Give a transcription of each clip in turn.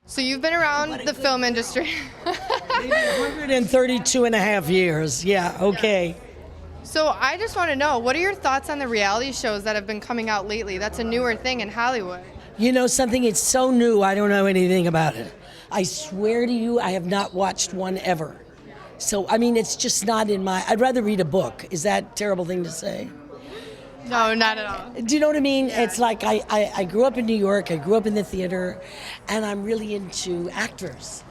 So you've been around the film industry. Maybe 132 and a half years. Yeah, okay. So I just want to know, what are your thoughts on the reality shows that have been coming out lately? That's a newer thing in Hollywood. You know something? It's so new, I don't know anything about it. I swear to you, I have not watched one ever. So, I mean, it's just not in my... I'd rather read a book. Is that a terrible thing to say? No, not at all. Do you know what I mean? Yeah. It's like I grew up in New York, I grew up in the theater, and I'm really into actors.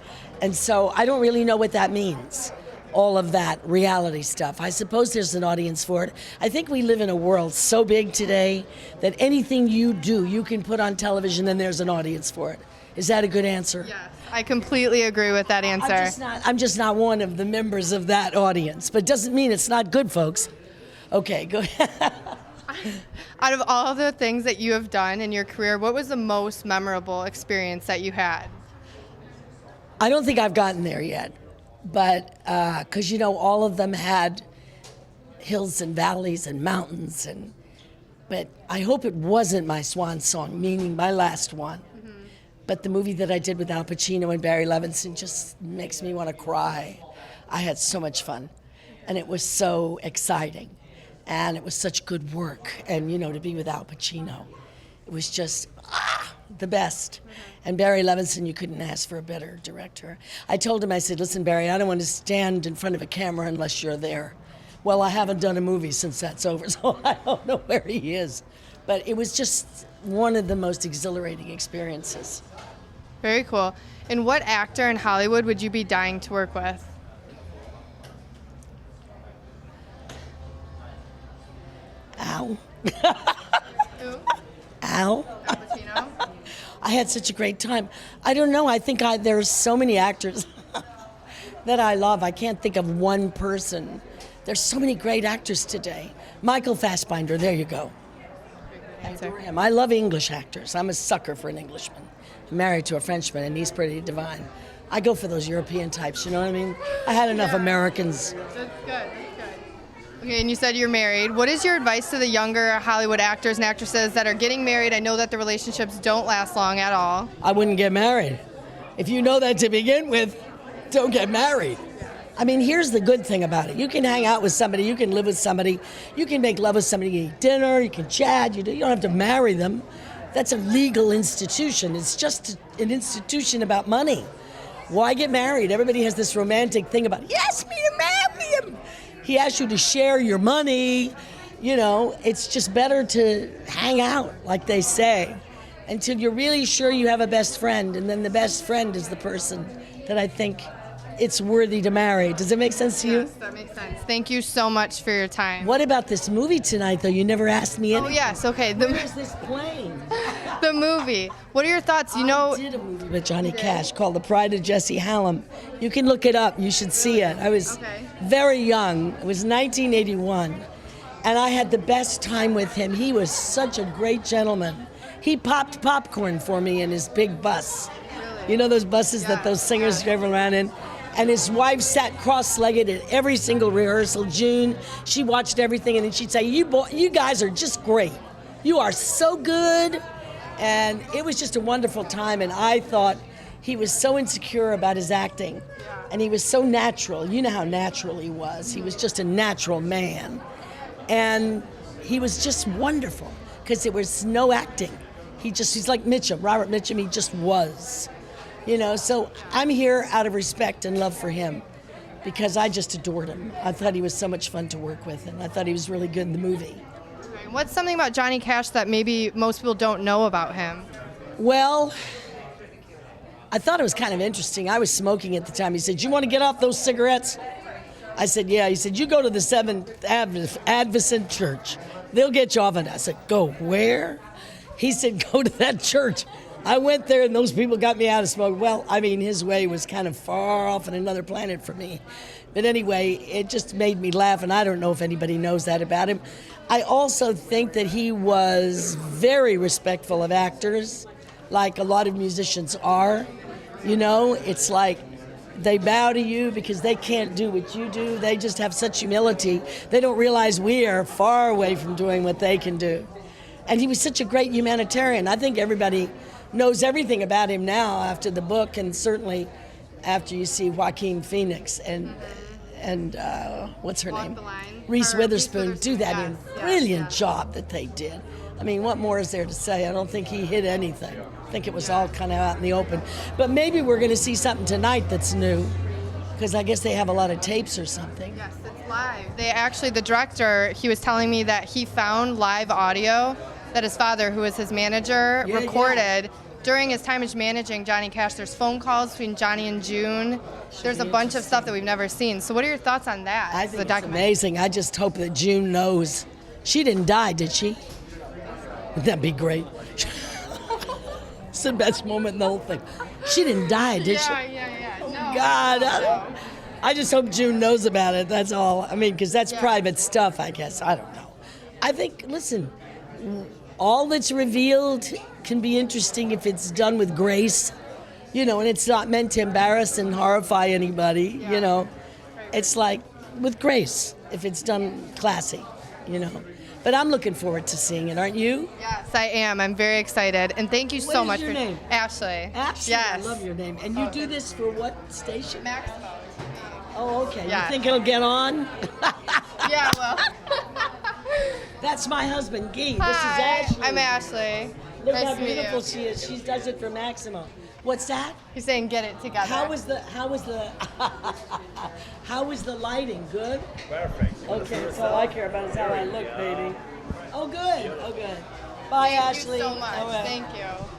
And so I don't really know what that means, all of that reality stuff. I suppose there's an audience for it. I think we live in a world so big today that anything you do, you can put on television and there's an audience for it. Is that a good answer? Yes, I completely agree with that answer. I'm just not one of the members of that audience, but doesn't mean it's not good, folks. Okay, go ahead. Out of all the things that you have done in your career, what was the most memorable experience that you had? I don't think I've gotten there yet, but because, you know, all of them had hills and valleys and mountains, but I hope it wasn't my swan song, meaning my last one. Mm-hmm. But the movie that I did with Al Pacino and Barry Levinson just makes me want to cry. I had so much fun, and it was so exciting. And it was such good work. And, you know, to be with Al Pacino, it was just the best. And Barry Levinson, you couldn't ask for a better director. I told him, I said, listen, Barry, I don't want to stand in front of a camera unless you're there. Well, I haven't done a movie since that's over, so I don't know where he is. But it was just one of the most exhilarating experiences. Very cool. And what actor in Hollywood would you be dying to work with? Al. Who? Al. Al Pacino? I had such a great time. I don't know. I think there's so many actors that I love. I can't think of one person. There's so many great actors today. Michael Fassbender, there you go. I adore him. I love English actors. I'm a sucker for an Englishman. I'm married to a Frenchman, and he's pretty divine. I go for those European types, you know what I mean? I had enough Americans. That's good. That's good. Okay, and you said you're married. What is your advice to the younger Hollywood actors and actresses that are getting married? I know that the relationships don't last long at all. I wouldn't get married. If you know that to begin with, don't get married. I mean, here's the good thing about it. You can hang out with somebody, you can live with somebody, you can make love with somebody, you eat dinner, you can chat, you don't have to marry them. That's a legal institution. It's just an institution about money. Why get married? Everybody has this romantic thing about, yes, me to marry him. He asks you to share your money. You know, it's just better to hang out, like they say, until you're really sure you have a best friend, and then the best friend is the person that I think it's worthy to marry. Does it make sense to you? Yes, that makes sense. Thank you so much for your time. What about this movie tonight, though? You never asked me anything. Oh, yes, okay. Where's this plane? The movie. What are your thoughts? You know, I did a movie with Johnny Cash called The Pride of Jesse Hallam. You can look it up. You should see it. I was very young. It was 1981. And I had the best time with him. He was such a great gentleman. He popped popcorn for me in his big bus. You know those buses that those singers drive around in? And his wife sat cross-legged at every single rehearsal. June, she watched everything, and then she'd say, you guys are just great. You are so good. And it was just a wonderful time, and I thought he was so insecure about his acting, and he was so natural. You know how natural he was. He was just a natural man. And he was just wonderful, because there was no acting. He's like Mitchum, Robert Mitchum, he just was. You know, so I'm here out of respect and love for him, because I just adored him. I thought he was so much fun to work with, and I thought he was really good in the movie. What's something about Johnny Cash that maybe most people don't know about him? Well, I thought it was kind of interesting. I was smoking at the time. He said, you want to get off those cigarettes? I said, yeah. He said, you go to the Seventh Adventist Church. They'll get you off of it. I said, go where? He said, go to that church. I went there, and those people got me out of smoke. Well, I mean, his way was kind of far off on another planet for me. But anyway, it just made me laugh, and I don't know if anybody knows that about him. I also think that he was very respectful of actors, like a lot of musicians are. You know, it's like they bow to you because they can't do what you do. They just have such humility. They don't realize we are far away from doing what they can do. And he was such a great humanitarian. I think everybody knows everything about him now after the book, and certainly after you see Joaquin Phoenix and what's her name? Reese Witherspoon do that in brilliant job that they did. I mean, what more is there to say? I don't think he hid anything. I think it was all kind of out in the open. But maybe we're going to see something tonight that's new, because I guess they have a lot of tapes or something. Yes, it's live. They actually, the director, he was telling me that he found live audio that his father, who was his manager, recorded during his time as managing Johnny Cash. There's phone calls between Johnny and June. There's a bunch of stuff that we've never seen. So what are your thoughts on that? I think it's amazing. I just hope that June knows. She didn't die, did she? That'd be great. It's the best moment in the whole thing. She didn't die, did she? Yeah. Oh, God. I just hope June knows about it. That's all. I mean, because that's private stuff, I guess. I don't know. I think, listen, all that's revealed can be interesting if it's done with grace, and it's not meant to embarrass and horrify anybody, It's like with grace if it's done classy, But I'm looking forward to seeing it, aren't you? Yes, I am. I'm very excited. And thank you so much for your name? Ashley. Ashley, yes. I love your name. And you do this for what station? Maximo. Oh, okay. Yeah. You think it'll get on? Yeah, well. That's my husband, Guy. Hi, This is Ashley. I'm Ashley. Look nice how to meet beautiful you. she is. She does it for Maximo. What's that? He's saying get it together. How was the how was the lighting? Good? Perfect. Okay, that's all I care about is how I look, baby. Oh good. Bye, Thank Ashley. you so much. All right. Thank you.